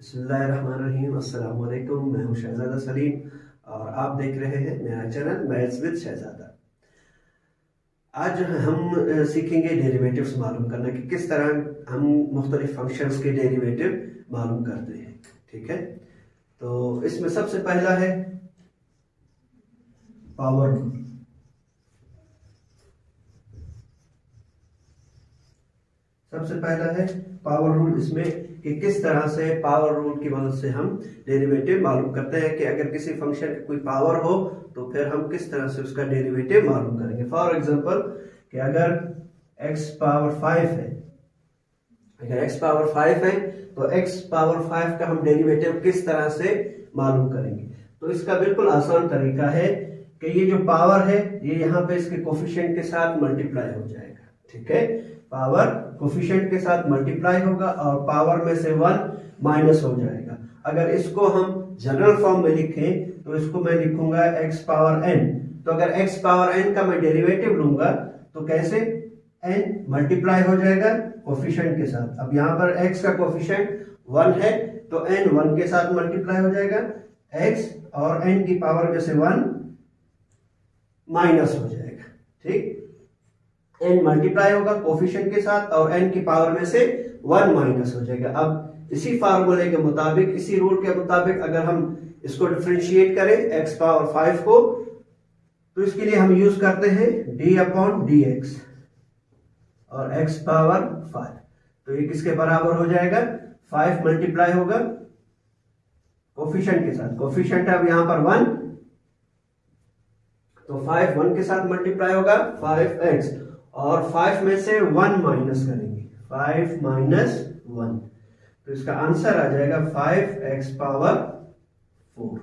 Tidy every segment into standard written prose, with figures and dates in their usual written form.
बिस्मिल्लाहिर्रहमानिर्रहीम। अस्सलाम वालेकुम। मैं हूं शहजादा सलीम और आप देख रहे हैं मेरा चैनल मैथ्स विद शहजादा। आज हम सीखेंगे डेरिवेटिव्स मालूम करना कि किस तरह हम मुख्तलिफ फंक्शंस के डेरिवेटिव मालूम करते हैं। ठीक है, तो इसमें सबसे पहला है पावर रूल। सबसे पहला है पावर रूल, इसमें कि किस तरह से पावर रूल की मदद से हम डेरिवेटिव मालूम करते हैं कि अगर किसी फंक्शन की कोई पावर हो तो फिर हम किस तरह से उसका डेरिवेटिव मालूम करेंगे। फॉर एग्जांपल कि अगर x पावर 5 है, अगर x पावर 5 है तो x पावर 5 का हम डेरिवेटिव किस तरह से मालूम करेंगे। तो इसका बिल्कुल आसान तरीका है कि ये जो पावर है ये यहाँ पे इसके कोफिशिएंट के साथ मल्टीप्लाई हो जाएगा। ठीक है, पावर कोफिशिएंट के साथ मल्टीप्लाई होगा और पावर में से 1 माइनस हो जाएगा। अगर इसको हम जनरल फॉर्म में लिखें तो इसको मैं लिखूंगा x पावर n। तो अगर x पावर n का मैं डेरिवेटिव लूंगा तो कैसे, n मल्टीप्लाई हो जाएगा कोफिशिएंट के साथ। अब यहाँ पर x का कोफिशिएंट 1 है तो n 1 के साथ मल्टीप्लाई हो जाएगा, x और n की पावर में से 1 माइनस हो जाएगा। ठीक, n मल्टीप्लाई होगा कोफिशिएंट के साथ और n की पावर में से 1 माइनस हो जाएगा। अब इसी फार्मूले के मुताबिक, इसी रूल के मुताबिक अगर हम इसको डिफरेंशिएट करें x पावर 5 को, तो इसके लिए हम यूज करते हैं d अपॉन dx और x पावर 5। तो ये किसके बराबर हो जाएगा, 5 मल्टीप्लाई होगा कोफिशिएंट के साथ, कोफिशिएंट है अब यहां पर 1, तो 5 1 के साथ मल्टीप्लाई होगा 5x और 5 में से 1 माइनस करेंगे, 5 माइनस 1, तो इसका आंसर आ जाएगा 5x पावर 4।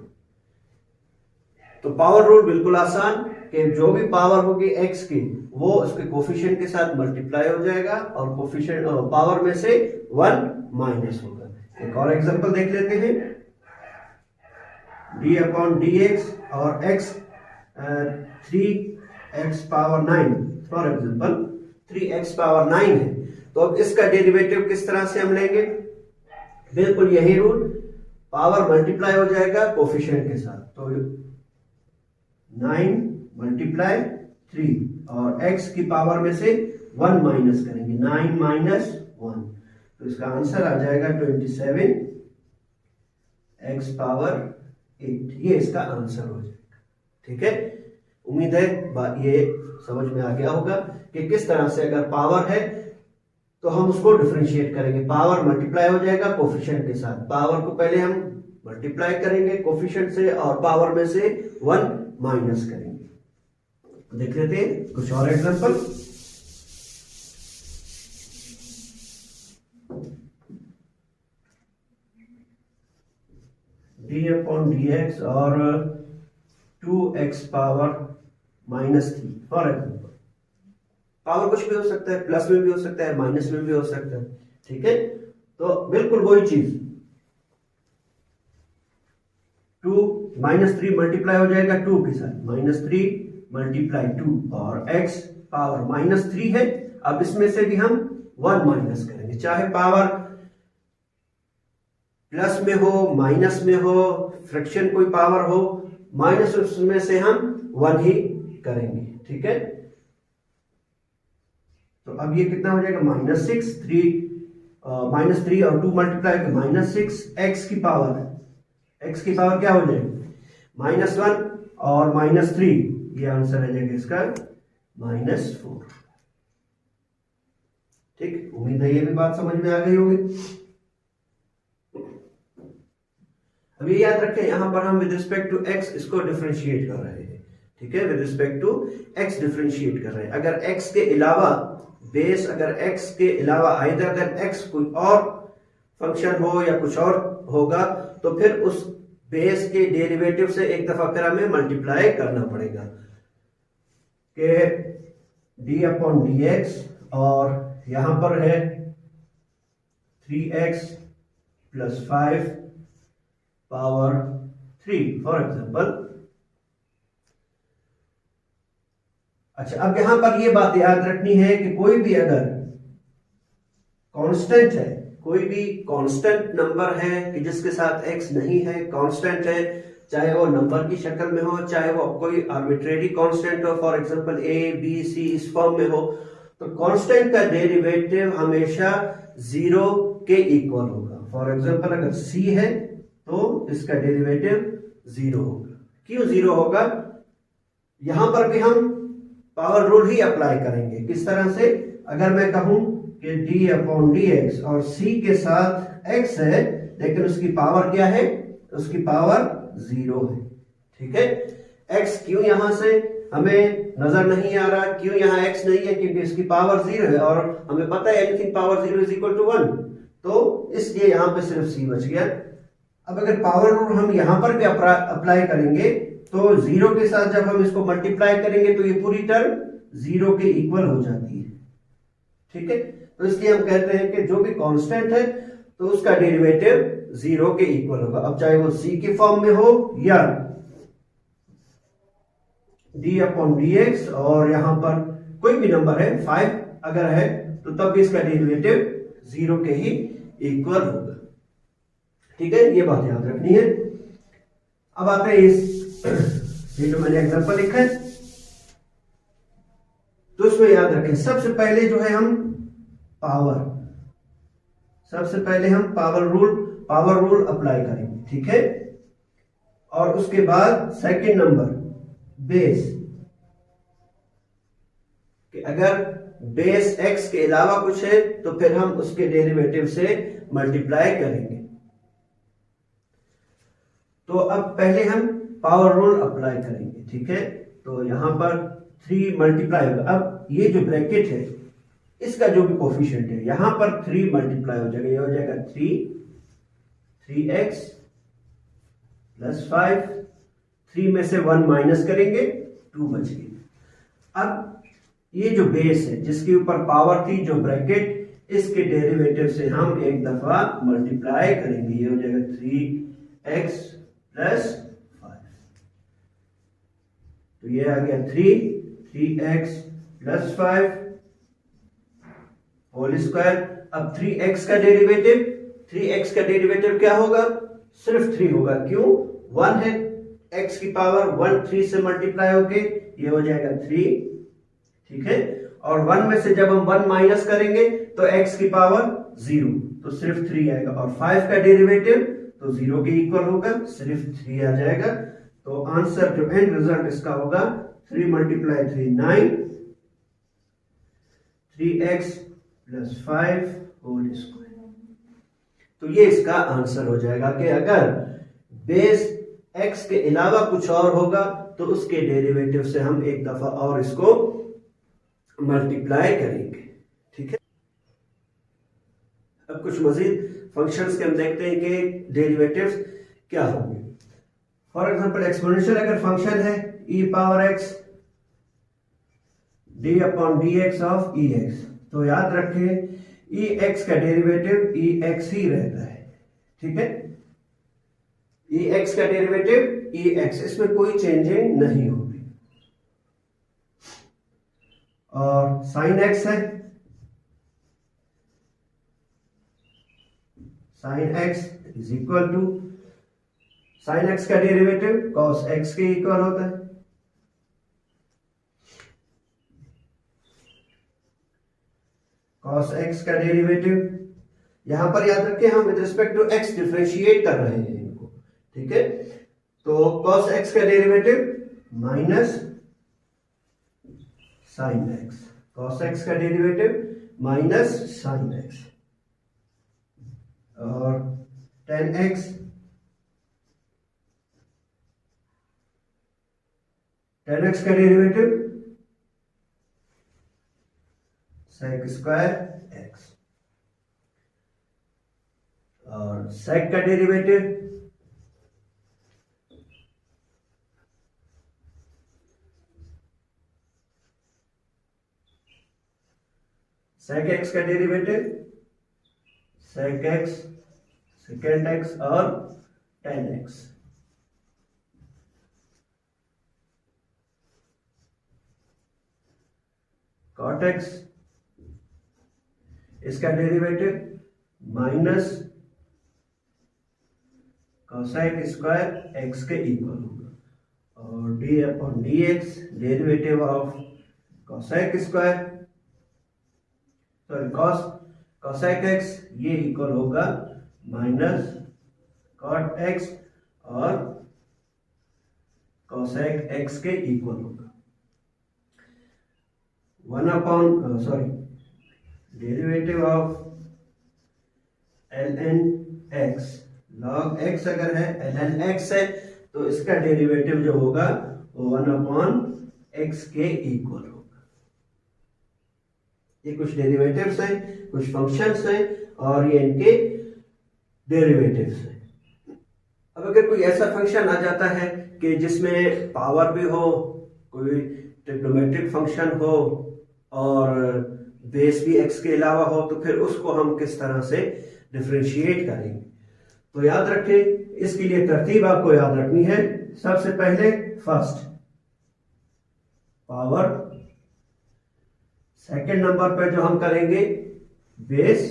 तो पावर रूल बिल्कुल आसान कि जो भी पावर होगी x की वो उसके कोफिशिएंट के साथ मल्टीप्लाई हो जाएगा और कोफिशिएंट पावर में से 1 माइनस होगा। एक और एग्जांपल देख लेते हैं, d अपॉन dx और x 3x power 9, for example 3x power 9 है। तो अब इसका डेरिवेटिव किस तरह से हम लेंगे, बिल्कुल यही रूल, पावर मल्टीप्लाई हो जाएगा कोफिशिएंट के साथ, तो 9 मल्टीप्लाई 3 और x की पावर में से 1 माइनस करेंगे, 9 माइनस 1, तो इसका आंसर आ जाएगा 27 x पावर 8। ये इसका आंसर हो जाएगा। ठीक है, उम्मीद है ये समझ में आ गया होगा कि किस तरह से अगर पावर है तो हम उसको डिफरेंशिएट करेंगे। पावर मल्टीप्लाई हो जाएगा कोफिशिएंट के साथ, पावर को पहले हम मल्टीप्लाई करेंगे कोफिशिएंट से और पावर में से 1 माइनस करेंगे। देख लेते हैं कुछ और एग्जांपल। d अपॉन dx और 2x power -3, for example. Power कुछ भी हो सकता है, प्लस में भी हो सकता है, माइनस में भी हो सकता है। ठीक है, तो बिल्कुल वही चीज, 2 -3 मल्टीप्लाई हो जाएगा 2 के साथ, -3 मल्टीप्लाई 2 और x पावर -3 है। अब इसमें से भी हम 1 माइनस करेंगे, चाहे पावर प्लस में हो माइनस में हो, फ्रैक्शन कोई पावर हो, माइनस उसमें से हम 1 ही करेंगे। ठीक है, तो अब ये कितना हो जाएगा, -6, 3 और 2 मल्टीप्लाई कर -6, x की पावर है, x की पावर क्या हो जाएगी, -1 और -3, ये आंसर आ जाएगा इसका -4। ठीक, उम्मीद है ये भी बात समझ में आ गई होगी। अब ये याद रखें यहां पर हम विद रिस्पेक्ट टू x इसको डिफरेंशिएट कर रहे हैं। ठीक है, with respect to x differentiate कर रहे हैं। अगर x के अलावा बेस, अगर x के अलावा आइदर देन x कोई और फंक्शन हो या कुछ और होगा तो फिर उस बेस के डेरिवेटिव से एक दफा फिर हमें मल्टीप्लाई करना पड़ेगा कि d अपॉन dx और यहां पर है 3x plus 5 power 3, for example. अच्छा, अब यहां पर ये बात याद रखनी है कि कोई भी अगर कांस्टेंट है, कोई भी कांस्टेंट नंबर है कि जिसके साथ x नहीं है, कांस्टेंट है, चाहे वो नंबर की शक्ल में हो, चाहे वो कोई आर्बिट्रेरी कांस्टेंट हो, for example a b c इस फॉर्म में हो, तो कांस्टेंट का डेरिवेटिव हमेशा जीरो के इक्वल होगा। फॉर एग्जांपल अगर c है तो इसका डेरिवेटिव जीरो होगा। क्यों जीरो होगा? यहां पर भी हम पावर रूल ही अप्लाई करेंगे। किस तरह से? अगर मैं कहूं कि d अपॉन डी एक्स और c के साथ x है लेकिन उसकी पावर क्या है? उसकी पावर जीरो है। ठीक है, x क्यों यहां से हमें नजर नहीं आ रहा? क्यों यहां x नहीं है? क्योंकि इसकी पावर जीरो है और हमें पता है anything power zero is equal to 1, तो इसलिए यहां पे सिर्फ c बच गया। अब अगर पावर रूल हम यहां पर भी अप्लाई करेंगे तो जीरो के साथ जब हम इसको मल्टीप्लाई करेंगे तो ये पूरी टर्म जीरो के इक्वल हो जाती है। ठीक है, तो इसलिए हम कहते हैं कि जो भी कांस्टेंट है तो उसका डेरिवेटिव जीरो के इक्वल होगा। अब चाहे वो c की फॉर्म में हो या d अपॉन डी एक्स और यहां पर कोई भी नंबर है 5 अगर है तो तब भी इसका डेरिवेटिव जीरो के ही इक्वल होगा। ठीक है, ये बात याद रखनी है। अब आते हैं ये जो मैंने एग्जांपल लिखा है तो इसमें याद रखें सबसे पहले जो है हम पावर रूल अप्लाई करेंगे। ठीक है, और उसके बाद सेकंड नंबर बेस, कि अगर बेस x के अलावा कुछ है तो फिर हम उसके डेरिवेटिव से मल्टीप्लाई करेंगे। तो अब पहले हम पावर रूल अप्लाई करेंगे। ठीक है, तो यहां पर 3 मल्टीप्लाई होगा। अब ये जो ब्रैकेट है इसका जो भी कोफिशिएंट है यहां पर 3 मल्टीप्लाई हो जाएगा, ये हो जाएगा 3x प्लस 5, 3 में से 1 माइनस करेंगे 2 बच गया। अब ये जो बेस है जिसके ऊपर पावर थी, जो ब्रैकेट, इसके डेरिवेटिव से हम एक दफा मल्टीप्लाई करेंगे, ये हो जाएगा 3x प्लस 5। तो ये आ गया 3x प्लस 5 होल स्क्वायर। अब 3x का डेरिवेटिव क्या होगा? सिर्फ 3 होगा। क्यों? 1 है, x की पावर 1 3 से मल्टीप्लाई होके ये हो जाएगा 3। ठीक है, और 1 में से जब हम 1 माइनस करेंगे तो x की पावर 0, तो सिर्फ 3 आएगा। और 5 का डेरिवेटिव तो 0 के इक्वल होगा, सिर्फ 3 आ जाएगा। तो आंसर जो एंड रिजल्ट इसका होगा 3 multiply 3 9, 3x plus 5 whole square. तो ये इसका आंसर हो जाएगा कि अगर बेस x के अलावा कुछ और होगा तो उसके डेरिवेटिव से हम एक दफा और इसको मल्टीप्लाई करेंगे। ठीक है, अब कुछ मजीद फंक्शंस के हम देखते हैं कि डेरिवेटिव्स क्या होंगे। फॉर एग्जांपल एक्सपोनेंशियल अगर फंक्शन है e power x d upon D x of ex, तो याद रखें ex का डेरिवेटिव ex ही रहता है। ठीक है, ex का डेरिवेटिव ex, इसमें कोई चेंजिंग नहीं होगी। और साइन x है, sine x is equal to, sine x का डेरिवेटिव cos x के इक्वल होता है। cos x का डेरिवेटिव, यहां पर याद रखें हम with respect to x differentiate कर रहे हैं इनको। ठीक है, तो cos x का derivative minus sine x, cos x का डेरिवेटिव माइनस साइन x, और tan x, tan x का डेरिवेटिव sec स्क्वायर x, और sec का डेरिवेटिव sec x का derivative sec x, secant x और tan x। cot x, इसका derivative minus cosec square x के equal होगा, और D upon D x derivative of cosec square sorry cosec x ये equal होगा minus cot x और cosec x के equal होगा 1 upon derivative of ln x log x अगर है ln x है तो इसका डेरिवेटिव जो होगा वो 1 अपॉन x के इक्वल होगा। ये कुछ डेरिवेटिव्स हैं, कुछ फंक्शंस हैं और ये इनके डेरिवेटिव्स हैं। अब अगर कोई ऐसा फंक्शन आ जाता है कि जिसमें पावर भी हो, कोई ट्रिग्नोमेट्रिक फंक्शन हो और बेस भी x के अलावा हो, तो फिर उसको हम किस तरह से डिफरेंशिएट करेंगे। तो याद रखें, इसके लिए तरतीब आपको याद रखनी है। सबसे पहले फर्स्ट पावर, सेकंड नंबर पे जो हम करेंगे बेस,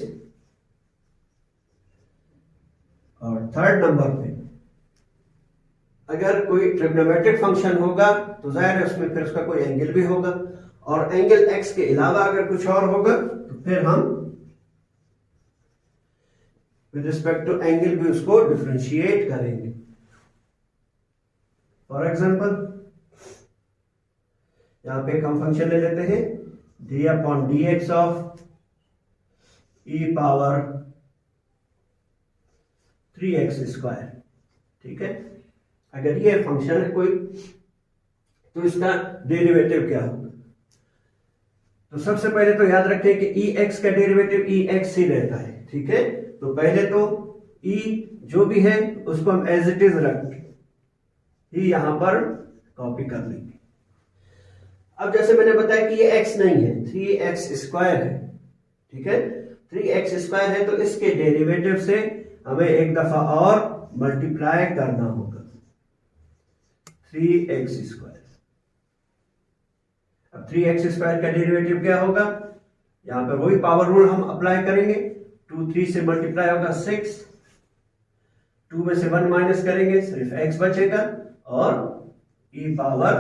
और थर्ड नंबर पे अगर कोई ट्रिग्नोमेट्रिक फंक्शन होगा तो जाहिर है उसमें फिर उसका कोई एंगल भी होगा, और एंगल x के अलावा अगर कुछ और होगा तो फिर हम विद रिस्पेक्ट टू एंगल भी उसको डिफरेंशिएट करेंगे। फॉर एग्जांपल यहां पे हम फंक्शन ले लेते हैं D upon D x of E power 3x square. ठीक है, अगर ये फंक्शन है कोई तो इसका डेरिवेटिव क्या होगा। तो सबसे पहले तो याद रखें कि ई एक्स का डेरिवेटिव ई एक्स ही रहता है। ठीक है, तो पहले तो ई जो भी है उसको हम एज इट इज रख ही यहां पर कॉपी कर लेंगे। अब जैसे मैंने बताया कि ये x नहीं है, 3x स्क्वायर है। ठीक है, 3x स्क्वायर है तो इसके डेरिवेटिव से हमें एक दफा और मल्टीप्लाई करना होगा 3x स्क्वायर। अब 3x स्क्वायर का डेरिवेटिव क्या होगा, यहां पर वही पावर रूल हम अप्लाई करेंगे। 2 3 से मल्टीप्लाई होगा 6, 2 में से 1 माइनस करेंगे सिर्फ x बचेगा, और e पावर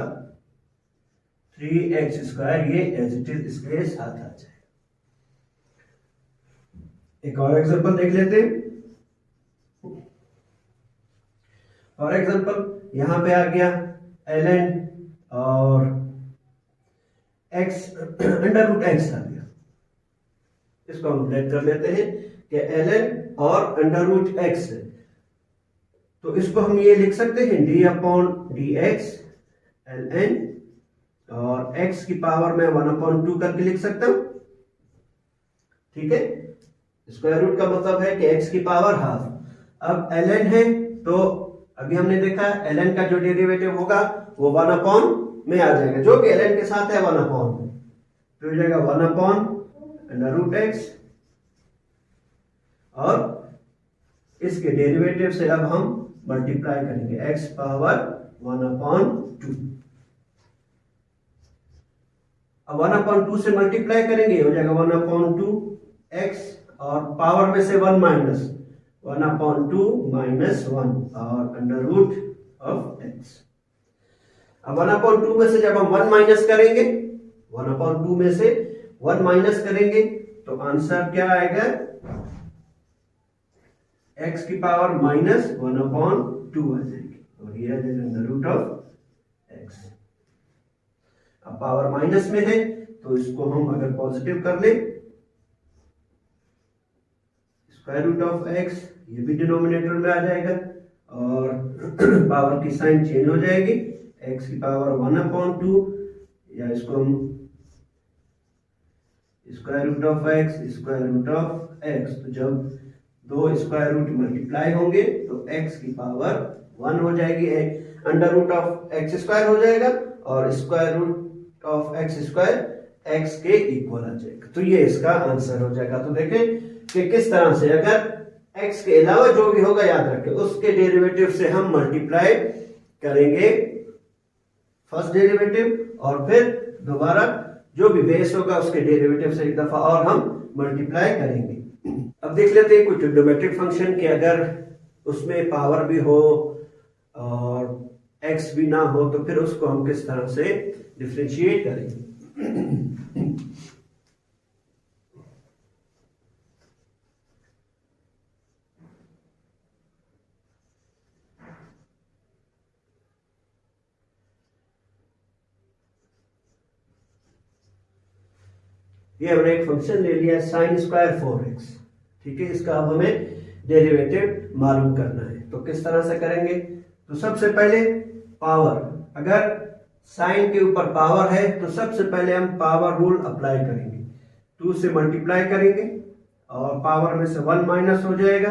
3x स्क्वायर ये एज इट इज इसके साथ आ जाएगा। एक और एग्जांपल देख लेते हैं। फॉर एग्जांपल यहां पे आ गया ln और x अंडर रूट x आ गया। इसको हम ब्रेक कर लेते हैं कि ln और अंडर रूट x है, तो इसको हम ये लिख सकते हैं d upon D x ln, और x की पावर में 1/2 करके लिख सकता हूं। ठीक है, स्क्वायर रूट का मतलब है कि x की पावर हाफ। अब ln है तो अभी हमने देखा ln का जो डेरिवेटिव होगा वो 1/, में आ जाएगा, जो कि ln के साथ है 1/, में तो हो जाएगा 1/√x, और इसके डेरिवेटिव से अब हम मल्टीप्लाई करेंगे x पावर 1/2। अब 1/2 से मल्टीप्लाई करेंगे हो जाएगा 1/2x, और पावर में से 1 माइनस 1/2 माइनस 1 और अंडर रूट ऑफ x। अब 1/2 में से जब हम 1 माइनस करेंगे, 1/2 में से 1 माइनस करेंगे तो आंसर क्या आएगा, x की पावर माइनस 1/2 आ जाएगी, और ये आ जाएगा अंडर रूट ऑफ x। अब पावर माइनस में है तो इसको हम अगर पॉजिटिव कर ले, स्क्वायर रूट ऑफ x ये भी डिनोमिनेटर में आ जाएगा, और पावर की साइन चेंज हो जाएगी, x की पावर 1/2, या इसको हम square root of x square root of x। तो जब दो स्क्वायर रूट मल्टीप्लाई होंगे तो x की पावर 1 हो जाएगी, under root of x square हो जाएगा, और square root of x square x के इक्वल आ जाएगा। तो ये इसका आंसर हो जाएगा। तो देखें कि किस तरह से अगर x के अलावा जो भी होगा याद रखें उसके डेरिवेटिव से हम मल्टीप्लाई करेंगे फर्स्ट डेरिवेटिव, और फिर दोबारा जो भी बेस होगा उसके डेरिवेटिव से एक दफा और हम मल्टीप्लाई करेंगे। अब देख लेते हैं कुछ ट्रिग्नोमेट्रिक फंक्शन के अगर उसमें पावर भी हो और एक्स भी ना हो तो फिर उसको हम किस तरह से डिफरेंशिएट करेंगे। ये हमने एक फंक्शन ले लिया साइन स्क्वायर 4x, ठीक है। इसका अब हमें डेरिवेटिव मालूम करना है, तो किस तरह से करेंगे। तो सबसे पहले पावर, अगर साइन के ऊपर पावर है तो सबसे पहले हम पावर रूल अप्लाई करेंगे। 2 से मल्टीप्लाई करेंगे और पावर में से 1 माइनस हो जाएगा,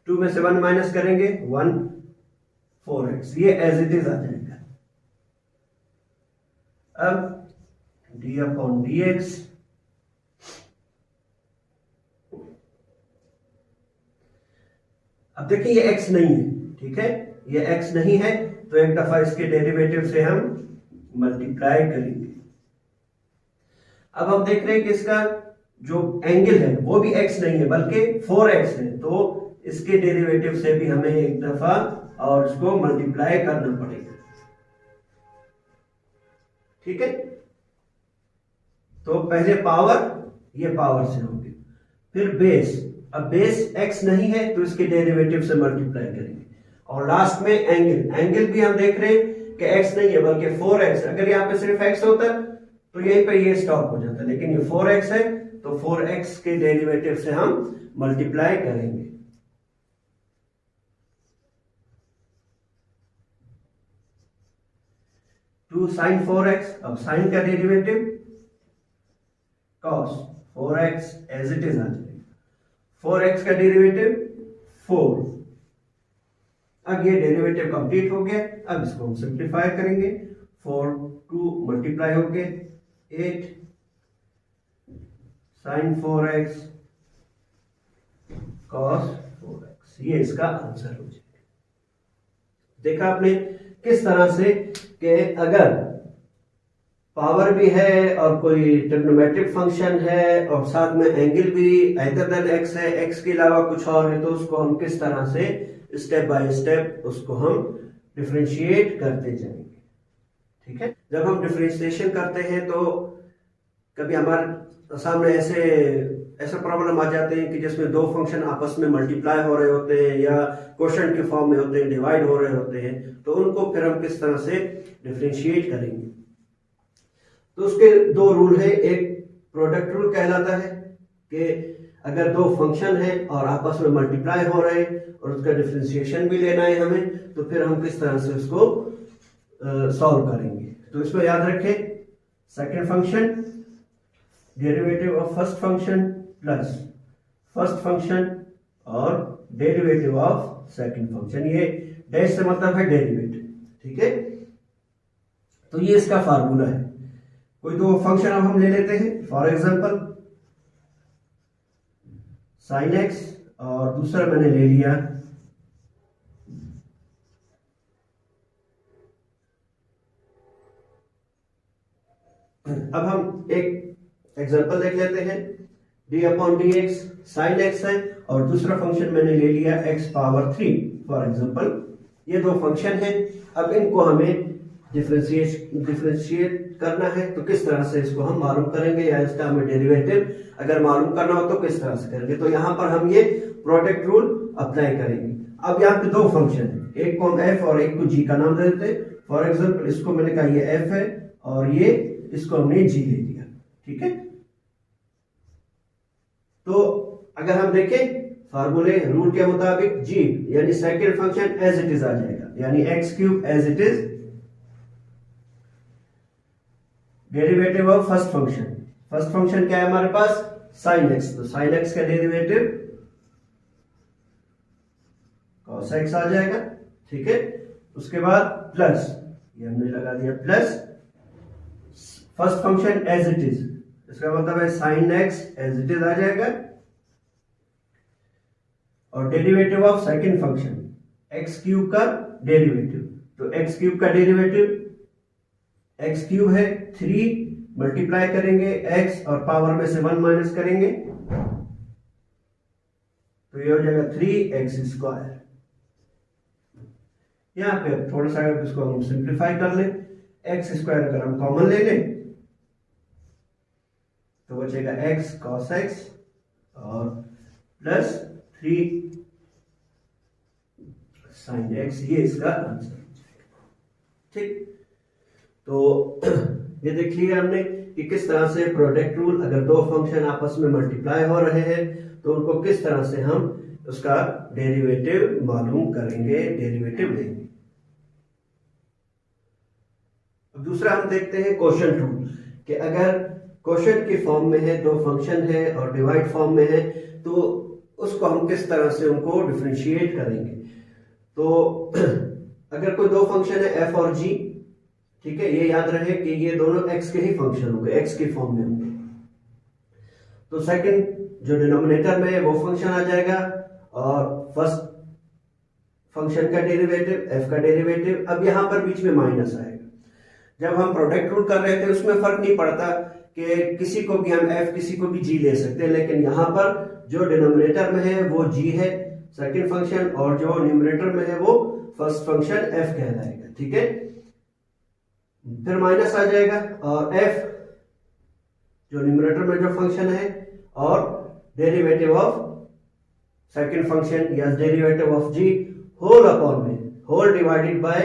2 में से 1 माइनस करेंगे 1 4x, ये एज इट इज आ जाएगा। अब d अपॉन dx, अब देखिए ये x नहीं है, ठीक है, ये x नहीं है तो एक दफा इसके डेरिवेटिव से हम मल्टीप्लाई करेंगे। अब हम देख रहे हैं कि इसका जो एंगल है वो भी x नहीं है बल्कि 4x है, तो इसके डेरिवेटिव से भी हमें एक दफा और इसको मल्टीप्लाई करना पड़ेगा, ठीक है। तो पहले पावर, ये पावर से होगी, फिर बेस, अब बेस x नहीं है तो इसके डेरिवेटिव से मल्टीप्लाई करेंगे, और लास्ट में एंगल, एंगल भी हम देख रहे हैं कि x नहीं है बल्कि 4x। अगर यहाँ पे सिर्फ x होता तो यहीं पे ये स्टॉप हो जाता, लेकिन ये 4x है तो 4x के डेरिवेटिव से हम मल्टीप्लाई करेंगे। टू साइन 4x, अब साइन का derivative cos 4x as it is आ जाएगा, 4x का डेरिवेटिव 4। अब ये डेरिवेटिव कंप्लीट हो गया, अब इसको हम सिंप्लीफाई करेंगे, 4 2 मल्टीप्लाई हो गए 8 साइन 4x cos 4x, ये इसका आंसर हो जाएगा। देखा आपने किस तरह से कि अगर पावर भी है और कोई ट्रिग्नोमेट्रिक फंक्शन है और साथ में एंगल भी अदर देन x है, x के अलावा कुछ और है, तो उसको हम किस तरह से स्टेप बाय स्टेप उसको हम डिफरेंशिएट करते जाएंगे, ठीक है। जब हम डिफरेंशिएशन करते हैं तो कभी हमारे सामने ऐसे प्रॉब्लम आ जाते हैं कि जिसमें दो फंक्शन आपस में मल्टीप्लाई हो रहे होते हैं या क्वोशंट के फॉर्म में होते हैं, डिवाइड हो रहे होते हैं, तो उनको फिर हम किस तरह से डिफरेंशिएट करेंगे। तो उसके दो रूल है, एक प्रोडक्ट रूल कहलाता है कि अगर दो फंक्शन है और आपस में मल्टीप्लाई हो रहे और उसका डिफरेंशिएशन भी लेना है हमें, तो फिर हम किस तरह से उसको सॉल्व करेंगे। तो इसमें याद रखें, second function derivative of first function plus first function और डेरिवेटिव ऑफ सेकंड फंक्शन, ये डैश से मतलब है डेरिवेटिव, ठीक है। तो ये इसका फार्मूला है। कोई दो फंक्शन अब हम ले लेते हैं, फॉर एग्जांपल साइन एक्स और दूसरा मैंने ले लिया अब हम एक एग्जांपल देख लेते हैं, d upon D x sine x है और दूसरा फंक्शन मैंने ले लिया x पावर 3 फॉर एग्जांपल। ये दो फंक्शन हैं, अब इनको हमें डिफरेंशिएट करना है, तो किस तरह से इसको हम मालूम करेंगे या इसका हमें डेरिवेटिव अगर मालूम करना हो तो किस तरह से करेंगे। तो यहाँ पर हम ये प्रोडक्ट रूल अप्लाई करेंगे। अब यहाँ पे दो फंक्शन है, एक को हम f और एक को g का नाम दे देते हैं। फॉर एग्जांपल इसको मैंने कहा ये f है और ये इसको हमने g ले लिया, ठीक है। तो अगर हम देखें फार्मूले रूल के मुताबिक g यानी second function as it is आ जाएगा, यानी x cube as it is derivative of first function. First function क्या है हमारे पास, साइन एक्स, तो साइन एक्स का डेरिवेटिव कॉस एक्स आ जाएगा, ठीक है। उसके बाद प्लस, ये हमने लगा दिया plus first function as it is, इसका मतलब है sine x as it is आ जाएगा, और derivative of second function x cube का डेरिवेटिव, तो एक्स क्यूब का डेरिवेटिव एक्स क्यूब है 3 मल्टीप्लाई करेंगे x और पावर में से 1 माइनस करेंगे तो ये हो जाएगा 3x²। यहाँ पे अब थोड़ा सा इसको हम सिंप्लीफाई कर ले, x² अगर हम कॉमन ले लें तो बचेगा x cos x और प्लस 3 sin x, ये इसका आंसर। ठीक, तो ये देख लिया हमने कि किस तरह से प्रोडक्ट रूल, अगर दो फंक्शन आपस में मल्टीप्लाई हो रहे हैं तो उनको किस तरह से हम उसका डेरिवेटिव मालूम करेंगे, डेरिवेटिव लेंगे। अब दूसरा हम देखते हैं क्वोशंट रूल, कि अगर क्वोशंट की फॉर्म में है, दो फंक्शन है और डिवाइड फॉर्म में है, तो उसको हम किस तरह से उनको डिफरेंशिएट करेंगे। तो अगर कोई दो फंक्शन है f और g, ठीक है, ये याद रहे कि ये दोनों x के ही फंक्शन होंगे, x की फॉर्म में होंगे, तो सेकंड जो डिनोमिनेटर में है वो फंक्शन आ जाएगा और फर्स्ट फंक्शन का डेरिवेटिव, f का डेरिवेटिव। अब यहां पर बीच में माइनस आएगा। जब हम प्रोडक्ट रूल कर रहे थे उसमें फर्क नहीं पड़ता कि किसी को भी हम f किसी को भी g ले सकते हैं, लेकिन यहां पर जो डिनोमिनेटर में है वो g है सेकंड फंक्शन, और जो न्यूमरेटर में है वो फर्स्ट फंक्शन f कहलाएगा। ठीक है, फिर माइनस आ जाएगा और f जो न्यूमरेटर में जो फंक्शन है और डेरिवेटिव ऑफ सेकंड फंक्शन या derivative of g whole upon में होल डिवाइडेड बाय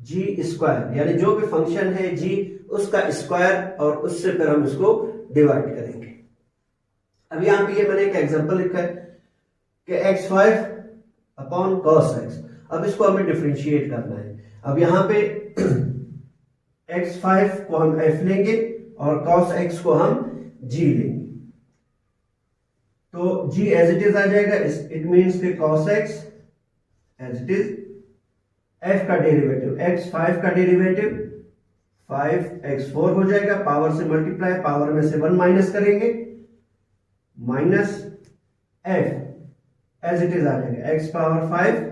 g², यानी जो भी फंक्शन है g उसका स्क्वायर और उससे फिर हम इसको डिवाइड करेंगे। अब यहां पे ये मैंने एक एग्जांपल लिखा है कि x5 अपॉन cos x। अब इसको हमें डिफरेंशिएट करना है। अब यहां पे x5 को हम f लेंगे और cos x को हम g लेंगे, तो g एज इट इज आ जाएगा। इट मीन्स कि cos x as it is, f का डेरिवेटिव x5 का डेरिवेटिव 5x4 हो जाएगा, पावर से मल्टीप्लाई, पावर में से 1 माइनस करेंगे, minus f as it is आ जाएगा x पावर 5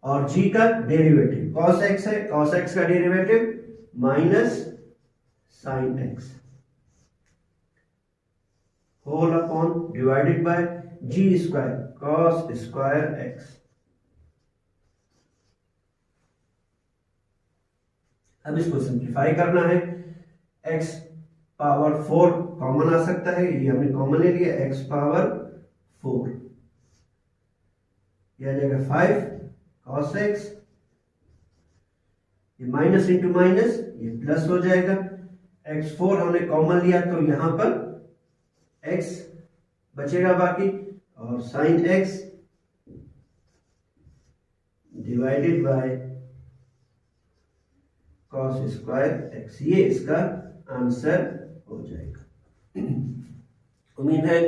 और g का डेरिवेटिव cos x है, cos x का derivative minus sin x whole upon divided by g² cos² x। अब इसको सिंप्लीफाई करना है, x पावर 4 कॉमन आ सकता है, ये हमने कॉमन ले लिया, x पावर 4, ये आ जाएगा 5 cos x, ये माइनस इंटू माइनस ये प्लस हो जाएगा, x4 हमने कॉमन लिया तो यहां पर x बचेगा बाकी, और sin x divided by cos² x, ये इसका आंसर हो जाएगा। उम्मीद है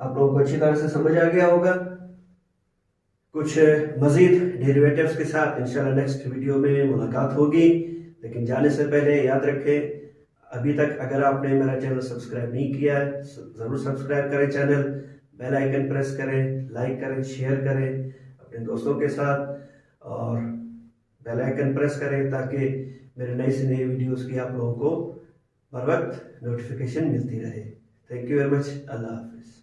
आप लोगों को अच्छी तरह से समझ आ गया होगा। कुछ मजीद डेरिवेटिव्स के साथ इंशाल्लाह नेक्स्ट वीडियो में मुलाकात होगी, लेकिन जाने से पहले याद रखें, अभी तक अगर आपने मेरा चैनल सब्सक्राइब नहीं किया है ज़रूर सब्सक्राइब करें चैनल, बेल आइकन प्रेस करें, लाइक करें, शेयर करें अपने दोस्तों के साथ, और बेल आइकन प्रेस करें ताकि मेरे नए से नए वीडियोस की आप लोगों को बर वक्त नोटिफिकेशन मिलती रहे। Thank you very much. अल्लाह हाफिज़।